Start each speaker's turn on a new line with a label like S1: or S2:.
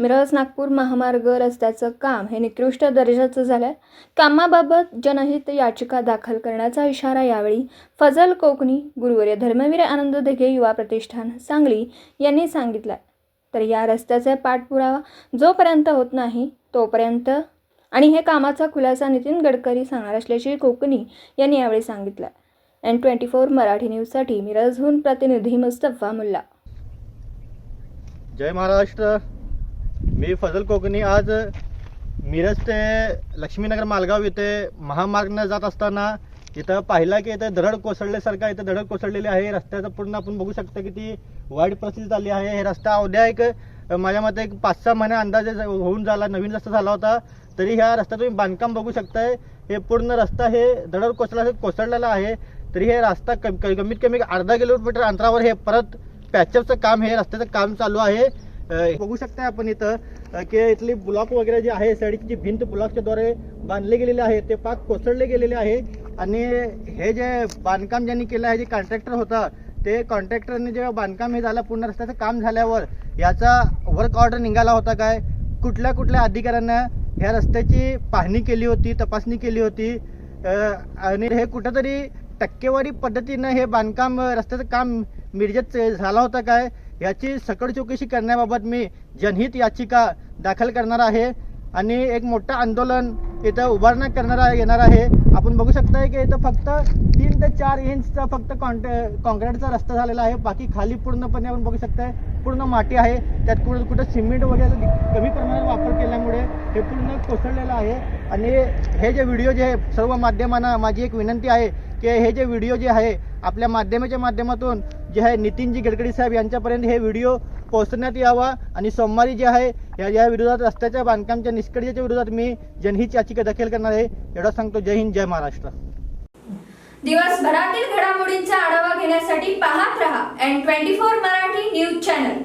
S1: मिरज नागपूर महामार्ग रस्त्याचं काम हे निकृष्ट दर्जाचं झालंय। कामाबाबत जनहित याचिका दाखल करण्याचा इशारा यावेळी फजल कोकणी, गुरुवर्य धर्मवीर आनंद दिघे युवा प्रतिष्ठान सांगली यांनी सांगितलं। तर या रस्त्याचा पाठपुरावा जोपर्यंत होत नाही तोपर्यंत आणि हे कामाचा खुलासा नितीन गडकरी सांगणार असल्याचे कोकणी यांनी यावेळी सांगितलं। N24 मराठी न्यूजसाठी मिरजहून प्रतिनिधी मुस्तफा मुल्ला।
S2: जय महाराष्ट्र। मी फजल कोकणी आज मिरज ते लक्ष्मीनगर मालगाव येथे महामार्गाने जात असताना इथं पाहिला की इथं दरड कोसळल्यासारखा इथं दरड कोसळलेली आहे। रस्त्याचं पूर्ण आपण बघू शकता की ती वाईट परिस्थिती झाली आहे। हे रस्ता अवघ्या एक माझ्या मते एक 5-6 महिने अंदाजे होऊन झाला, नवीन रस्ता झाला होता, तरी ह्या रस्त्यात तुम्ही बांधकाम बघू शकताय। हे पूर्ण रस्ता हे दरड कोसळलेला आहे। तरी हे रस्ता कमीत कमी अर्धा किलोमीटर अंतरावर हे परत पॅचअपचं काम, हे रस्त्याचं काम चालू आहे। बघू शकता आपण इथं की इथली ब्लॉक वगैरे जे आहे, साईडची जी भिंत ब्लॉकच्या द्वारे बांधले गेलेले आहे ते पाक कोसळले गेलेले आहे। आणि हे जे बांधकाम ज्यांनी केलं आहे, जे कॉन्ट्रॅक्टर होता, ते कॉन्ट्रॅक्टरने जे बांधकाम हे झालं पूर्ण रस्त्याचं काम झाल्यावर याचा वर्क ऑर्डर निघाला होता काय, कुठल्या अधिकाऱ्यांना ह्या रस्त्याची पाहणी केली होती, तपासणी केली होती, आणि हे कुठंतरी टक्केवारी पद्धतीनं हे बांधकाम रस्त्याचं काम मिरजेत झाला होता काय, याची सकळ चौकशी करण्याबाबत मी जनहित याचिका दाखल करणार आहे आणि एक मोठं आंदोलन इथं उभारण्यात येणार आहे। आपण बघू शकताय की इथं फक्त 3 ते 4 इंचचा फक्त कॉन्क्रीटचा रस्ता झालेला आहे। बाकी खाली पूर्णपणे आपण बघू शकताय पूर्ण माती आहे। त्यात कुठं सिमेंट वगैरे कमी प्रमाणात वापर केल्यामुळे हे पूर्ण कोसळलेलं आहे। आणि हे जे व्हिडिओ जे आहे, सर्व माध्यमांना माझी एक विनंती आहे की हे जे व्हिडिओ जे आहे आपल्या माध्यमाच्या माध्यमातून जे आहे नितीनजी गडकरी साहेब यांच्यापर्यंत हे व्हिडिओ पोहोचण्यात यावा आणि सोमवारी जे आहे या विरोधात रस्त्याच्या बांधकामच्या निष्क्रियतेच्या विरोधात मी जनहित याचिका दाखल करणार आहे। एवढं सांगतो। जय हिंद, जय महाराष्ट्र।
S1: दिवसभरातील घडामोडींचा आढावा घेण्यासाठी पाहत रहा N24 मराठी न्यूज चॅनल।